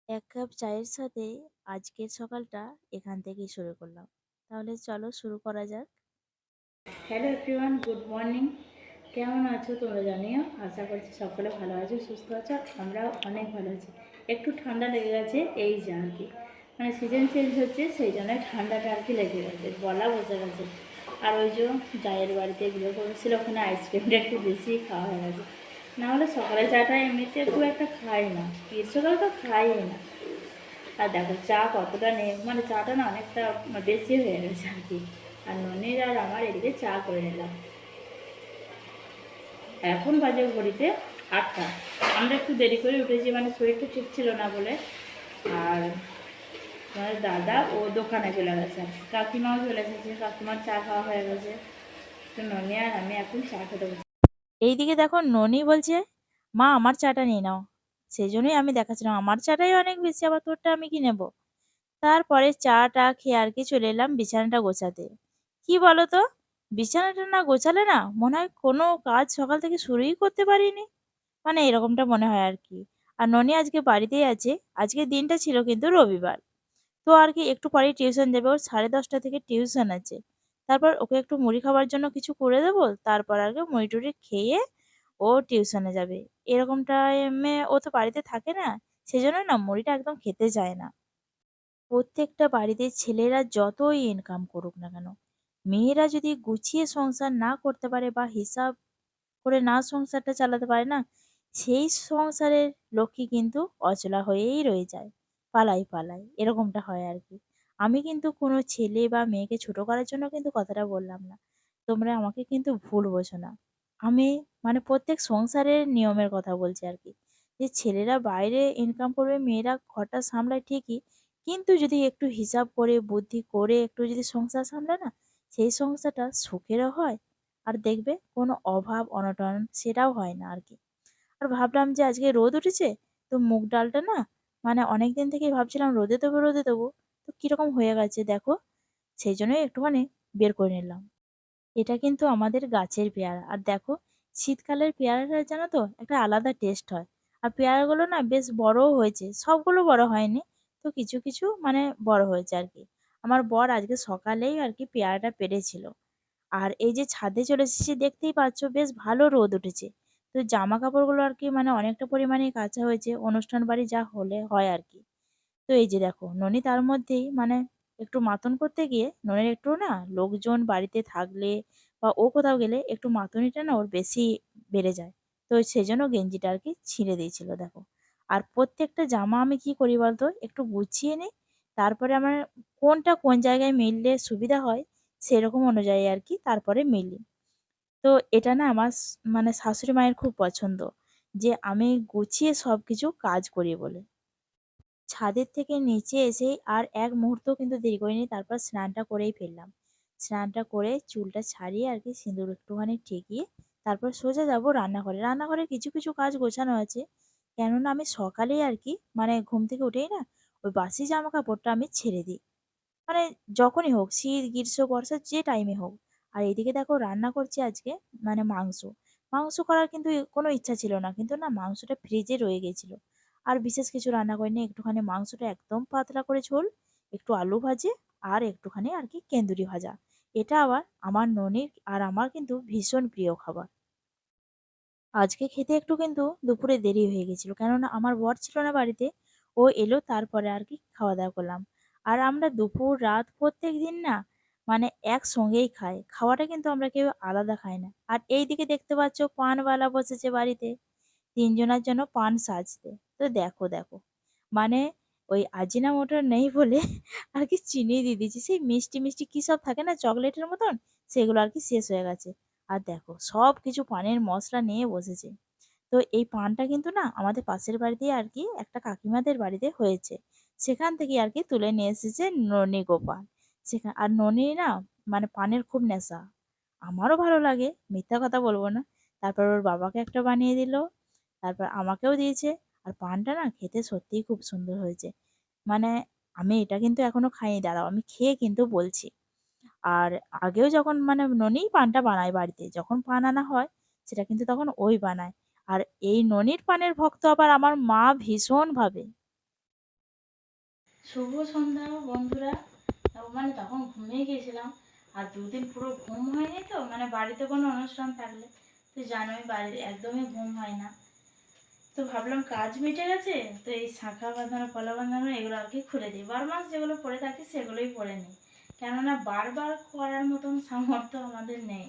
১ cup চায়ের সাথে আজকের সকালটা এখান থেকেই শুরু করলাম। তাহলে চলো শুরু করা যাক। Hello everyone, good morning. কেমন আছো তোমরা জানিও। আশা করছি সকলে ভালো আছো, সুস্থ আছো। আমরাও অনেক ভালো আছি। একটু ঠান্ডা লেগে গেছে এই যে আর কি, মানে সিজন চেঞ্জ হচ্ছে, সেই জন্য ঠান্ডাটা আর কি লেগে গেছে, গলা বসে গেছে। আর ওই যে জায়ের বাড়িতে এগুলো করেছিল, ওখানে আইসক্রিমটা একটু বেশি খাওয়া হয়ে গেছে। নাহলে সকালে চাটা এমনিতে খুব একটা খাই না, গ্রীষ্মকালে তো খাই না। আর দেখো চা কতটা নেই, মানে চাটা না অনেকটা বেশি হয়ে গেছে আর কি। আর ননির আর আমার এদিকে চা করে নিলাম। এখন বাজে ঘড়িতে 8টা। আমরা একটু দেরি করে উঠেছি, মানে শরীরটা ঠিক ছিল না বলে। আর তোমার দাদা ও দোকানে চলে গেছে, কাকিমাও চলে এসেছে, কাকিমার চা খাওয়া হয়ে গেছে। তো ননি আর আমি এখন চা খেতে বসে। এইদিকে দেখো ননি বলছে, মা আমার চাটা নিয়ে নাও। সেই জন্যই আমি দেখাচ্ছিলাম আমার চাটাই অনেক বেশি, আবার তোরটা আমি কি নেবো। তারপরে চাটা খেয়ে আর কি চলে এলাম বিছানাটা গোছাতে। কি বলো তো, বিছানাটা না গোছালে না মনে হয় কোনো কাজ সকাল থেকে শুরুই করতে পারিনি। মানে এরকমটা মনে হয় আর কি। আর ননি আজকে বাড়িতেই আছে। আজকের দিনটা ছিল কিন্তু রবিবার। তো আর কি একটু পরেই টিউশন যাবে, ওর 10:30 থেকে টিউশন আছে। তারপর ওকে একটু মুড়ি খাবার জন্য কিছু করে দেবো, তারপর আর কি মুড়ি টুড়ি খেয়ে ও টিউশনে যাবে। এরকম টাইমে ও তো বাড়িতে থাকে না, সেজন্য না মুড়িটা একদম খেতে চায় না। প্রত্যেকটা বাড়িতে ছেলেরা যতই ইনকাম করুক না কেন, মেয়েরা যদি গুছিয়ে সংসার না করতে পারে বা হিসাব করে না সংসারটা চালাতে পারে না, সেই সংসারের লক্ষ্মী কিন্তু অচলা হয়েই রয়ে যায়, পালাই পালাই এরকমটা হয় আর কি। আমি কিন্তু কোনো ছেলে বা মেয়েকে ছোট করার জন্য কিন্তু কথাটা বললাম না, তোমরা আমাকে কিন্তু ভুল বোঝো না। আমি মানে প্রত্যেক সংসারের নিয়মের কথা বলছি আর কি, যে ছেলেরা বাইরে ইনকাম করবে, মেয়েরা ঘরটা সামলায় ঠিকই, কিন্তু যদি একটু হিসাব করে বুদ্ধি করে একটু যদি সংসার সামলায় না, সেই সংসারটা সুখেরও হয়, আর দেখবে কোনো অভাব অনটন সেটাও হয় না আর কি। আর ভাবলাম যে আজকে রোদ উঠেছে, তো মুগ ডালটা না মানে অনেকদিন থেকেই ভাবছিলাম রোদে দেবো রোদে দেবো, তো কিরকম হয়ে গেছে দেখো, সেই জন্যই একটুখানি বের করে নিলাম। এটা কিন্তু আমাদের গাছের পেয়ারা, আর দেখো শীতকালের পেয়ারাটা জানো তো একটা আলাদা টেস্ট হয়। আর পেয়ারাগুলো না বেশ বড়ও হয়েছে, সবগুলো বড় হয়নি, তো কিছু কিছু মানে বড় হয়েছে আর কি। আমার বর আজকে সকালেই আর কি পেয়ারাটা পেড়েছিল। আর এই যে ছাদে চলে এসেছি দেখতেই পাচ্ছ বেশ ভালো রোদ উঠেছে। তো জামা কাপড়গুলো আর কি মানে অনেকটা পরিমাণে কাঁচা হয়েছে, অনুষ্ঠান বাড়ি যা হলে হয় আর কি। তো এই যে দেখো ননি তার মধ্যেই মানে একটু মাতন করতে গিয়ে, ননির একটু না লোকজন বাড়িতে থাকলে বা ও কোথাও গেলে একটু মাতনিটা না ওর বেশি বেড়ে যায়। তো সেজন্য গেঞ্জিটা আর কি ছিঁড়ে দিয়েছিল দেখো। আর প্রত্যেকটা জামা আমি কি করি বলতো, একটু গুছিয়ে নিই, তারপরে আমার কোনটা কোন জায়গায় মিললে সুবিধা হয় সেরকম অনুযায়ী আর কি তারপরে মিলি। তো এটা না আমার মানে শাশুড়ি মায়ের খুব পছন্দ, যে আমি গুছিয়ে সবকিছু কাজ করি বলে। ছাদের থেকে নিচে এসেই আর এক মুহূর্ত কিন্তু দেরি করিনি, তারপর স্নানটা করেই ফেললাম। স্নানটা করে চুলটা ছাড়িয়ে আর কি সিঁদুর একটুখানি ঠেকিয়ে তারপর সোজা যাবো রান্নাঘরে। রান্নাঘরে কিছু কিছু কাজ গোছানো আছে, কেননা আমি সকালেই আর কি মানে ঘুম থেকে উঠেই না ওই বাসি জামা কাপড়টা আমি ছেড়ে দিই, মানে যখনই হোক শীত গ্রীষ্ম বর্ষা যে টাইমে হোক। আর এদিকে দেখো রান্না করছি আজকে মানে মাংস। মাংস করার কিন্তু কোনো ইচ্ছা ছিল না, কিন্তু না মাংসটা ফ্রিজে রয়ে গেছিল। আর বিশেষ কিছু রান্না করিনি, একটুখানি মাংসটা একদম পাতলা করে ঝোল, একটু আলু ভাজে, আর একটুখানি আর কি কেন্দুরি ভাজা। এটা আবার আমার ননির আর আমার কিন্তু ভীষণ প্রিয় খাবার। আজকে খেতে একটু কিন্তু দুপুরে দেরি হয়ে গেছিল, কেননা আমার বর ছিল না বাড়িতে। ও এলো তারপরে আর কি খাওয়া দাওয়া করলাম। আর আমরা দুপুর রাত প্রত্যেক দিন না মানে একসঙ্গেই খাই, খাওয়াটা কিন্তু আমরা কেউ আলাদা খাই না। আর এইদিকে দেখতে পাচ্ছ পানওয়ালা বসেছে বাড়িতে, তিনজনের জন্য পান সাজতে। তো দেখো দেখো মানে ওই আজিনামোটো নেই বলে আর কি চিনি দিয়ে দিয়েছি, সেই মিষ্টি মিষ্টি কি সব থাকে না চকলেটের মতন, সেগুলো আর কি শেষ হয়ে গেছে। আর দেখো সব কিছু পানের মশলা নিয়ে বসেছে। তো এই পানটা কিন্তু না আমাদের পাশের বাড়িতে আর কি একটা কাকিমাদের বাড়িতে হয়েছে, সেখান থেকে আর কি তুলে নিয়ে এসেছে ননী গোপাল। সেখান আর ননী না মানে পানের খুব নেশা, আমারও ভালো লাগে, মিথ্যা কথা বলবো না। তারপর ওর বাবাকে একটা বানিয়ে দিল, তারপর আমাকেও দিয়েছে। আর পানটা না খেতে সত্যিই খুব সুন্দর হয়েছে। মানে আমি এটা কিন্তু এখনো খাইনি, দাঁড়াও আমি খেয়ে কিন্তু বলছি। আর আগেও যখন মানে ননিই পানটা বানায় বাড়িতে, যখন পান আনা হয় সেটা কিন্তু তখন ওই বানায়। আর এই ননির পানের ভক্ত আবার আমার মা ভীষণ ভাবে। শুভ সন্ধ্যা বন্ধুরা। মানে তখন ঘুমিয়ে গিয়েছিলাম, আর দুদিন পুরো ঘুম হয়নি তো, মানে বাড়িতে কোনো অনুষ্ঠান থাকলে তো জানোই বাড়ির একদমই ঘুম হয় না। তো ভাবলাম কাজ মিটে গেছে, তো এই শাঁখা বাঁধানো পলা বাঁধানো এগুলো আর কি খুলে দিই, 12 মাস যেগুলো পরে থাকি সেগুলোই পরে নিই, কেননা বারবার করার মতন সামর্থ্য আমাদের নেই।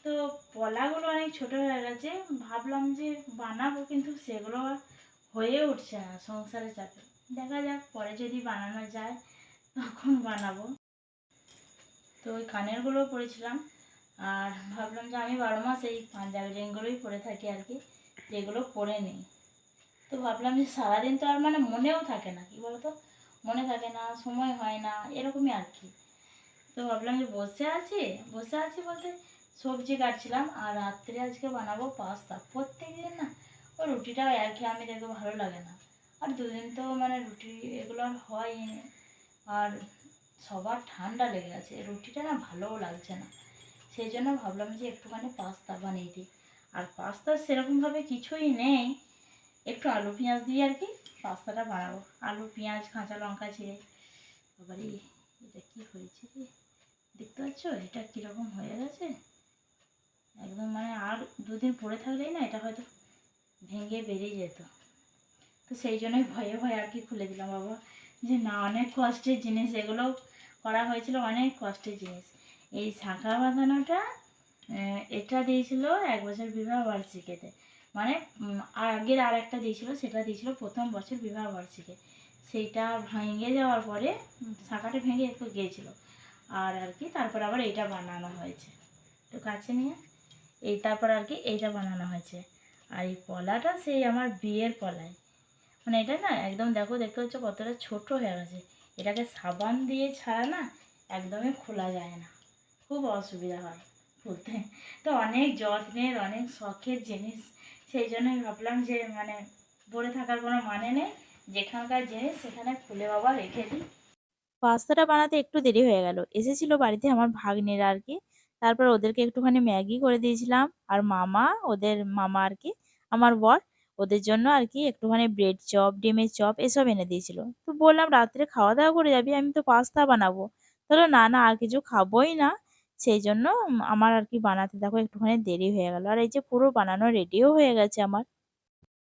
তো পলাগুলো অনেক ছোট হয়ে গেছে, ভাবলাম যে বানাবো, কিন্তু সেগুলো আর হয়ে উঠছে না সংসারের চাপে। দেখা যাক পরে যদি বানানো যায় তখন বানাবো। তো ওই কানেরগুলো পরেছিলাম, আর ভাবলাম যে আমি 12 মাস এই পাঞ্জাবি রিংগুলোই পরে থাকি আর কি, যেগুলো পরে নিই। তো ভাবলাম যে সারাদিন তো আর মানে মনেও থাকে না, কি বলতো, মনে থাকে না, সময় হয় না, এরকমই আর কি। তো ভাবলাম যে বসে আছি বলতে সবজি কাটছিলাম, আর রাত্রে আজকে বানাবো পাস্তা। প্রত্যেক দিন না ওই রুটিটাও একঘেয়ে আমি দেখবো ভালো লাগে না, আর দুদিন তো মানে রুটি এগুলো আর হয়। আর সবার ঠান্ডা লেগে আছে, রুটিটা না ভালোও লাগছে না, সেই জন্য ভাবলাম যে একটুখানি পাস্তা বানিয়ে দিই। আর পাস্তা সেরকমভাবে কিছুই নেই, একটু আলু পেঁয়াজ দিয়ে আর কি পাস্তাটা বানাবো। আলু পেঁয়াজ কাঁচা লঙ্কা ছিঁড়ে। এবারে এটা কি হয়েছে রে, দেখতে পাচ্ছ এটা কীরকম হয়ে গেছে একদম, মানে আর দুদিন পরে থাকলেই না এটা হয়তো ভেঙে বেরিয়ে যেত। তো সেই জন্যই ভয়ে ভয়ে আর কি খুলে দিলাম বাবা, যে না অনেক কষ্টের জিনিস এগুলো করা হয়েছিল, অনেক কষ্টের জিনিস। এই শাঁখা বাঁধানোটা এটা দিয়েছিল 1 বছর বিবাহ বার্ষিকীতে, মানে আগের আর একটা দিয়েছিল, সেটা দিয়েছিল প্রথম বছর বিবাহ বার্ষিকী। সেইটা ভেঙে যাওয়ার পরে শাঁখাটা ভেঙে একটু গিয়েছিল, আর আর কি তারপর আবার এইটা বানানো হয়েছে। একটু কাছে নিয়ে এই তারপর আর কি এইটা বানানো হয়েছে। আর এই পলাটা সেই আমার বিয়ের পলায়, মানে এটা না একদম দেখো, দেখতে হচ্ছে কতটা ছোট হয়ে গেছে। এটাকে সাবান দিয়ে ছাড়া না একদমই খোলা যায় না, খুব অসুবিধা হয় খুলতে। তো অনেক যত্নের অনেক শখের জিনিস, সেই জন্যই ভাবলাম যে মানে পড়ে থাকার কোনো মানে নেই, যেখানকার জিনিস সেখানে খুলে বাবা রেখে দিই। পাস্তাটা বানাতে একটু দেরি হয়ে গেল, এসেছিল বাড়িতে আমার ভাগ্নিরা আর কি। তারপর ওদেরকে একটুখানি ম্যাগি করে দিয়েছিলাম, আর মামা, ওদের মামা আর কি, আমার বর, ওদের জন্য আর কি একটুখানি ব্রেড চপ, ডিমের চপ এসব এনে দিয়েছিল। তো বললাম রাত্রে খাওয়া দাওয়া করে যাবি, আমি তো পাস্তা বানাবো। তাহলে না না, আর কিছু খাবোই না। সেই জন্য আমার আর কি বানাতে দেখো একটুখানি দেরি হয়ে গেল, আর এই যে পুরো বানানো রেডিও হয়ে গেছে আমার।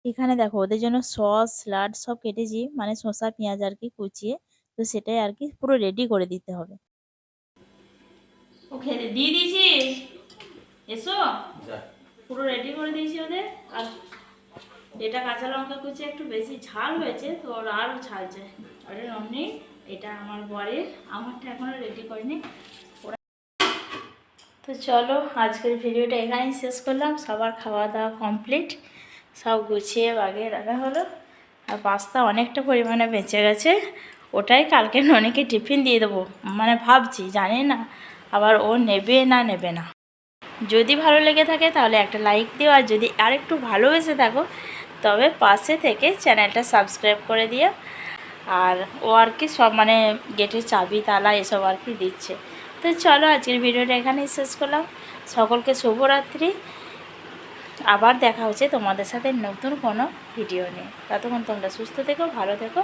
এখানে দেখো ওদের জন্য সস স্যালাড সব কেটেছি, মানে শসা পেঁয়াজ আর কি কুচিয়ে। তো সেটাই আর কি পুরো রেডি করে দিতে হবে। ও খেতে দিয়ে দিয়েছিস, এসো, পুরো রেডি করে দিয়েছি ওদের। আর এটা কাঁচা লঙ্কা কুচি একটু বেশি ঝাল হয়েছে, তো ওরা আরও ঝাল চায়। আরে অমনি এটা আমার বরের, আমারটা এখনও রেডি করিনি। তো চলো আজকের ভিডিওটা এখানেই শেষ করলাম, সবার খাওয়া দাওয়া কমপ্লিট, সব গুছিয়ে বাগিয়ে রাখা হলো। আর পাস্তা অনেকটা পরিমাণে বেঁচে গেছে, ওটাই কালকে ননিকে টিফিন দিয়ে দেবো, মানে ভাবছি, জানি না আবার ও নেবে না নেবে না। যদি ভালো লেগে থাকে তাহলে একটা লাইক দিও, আর যদি আরেকটু ভালোবেসে থাকো তবে পাশে থেকে চ্যানেলটা সাবস্ক্রাইব করে দিও। আর ও আর কি সব মানে গেটের চাবি তালা এসব আর কি দিচ্ছে। তো চলো আজকের ভিডিওটা এখানেই শেষ করলাম, সকলকে শুভরাত্রি। আবার দেখা হচ্ছে তোমাদের সাথে নতুন কোনো ভিডিও নিয়ে, ততক্ষণ তোমরা সুস্থ থেকো, ভালো থেকো।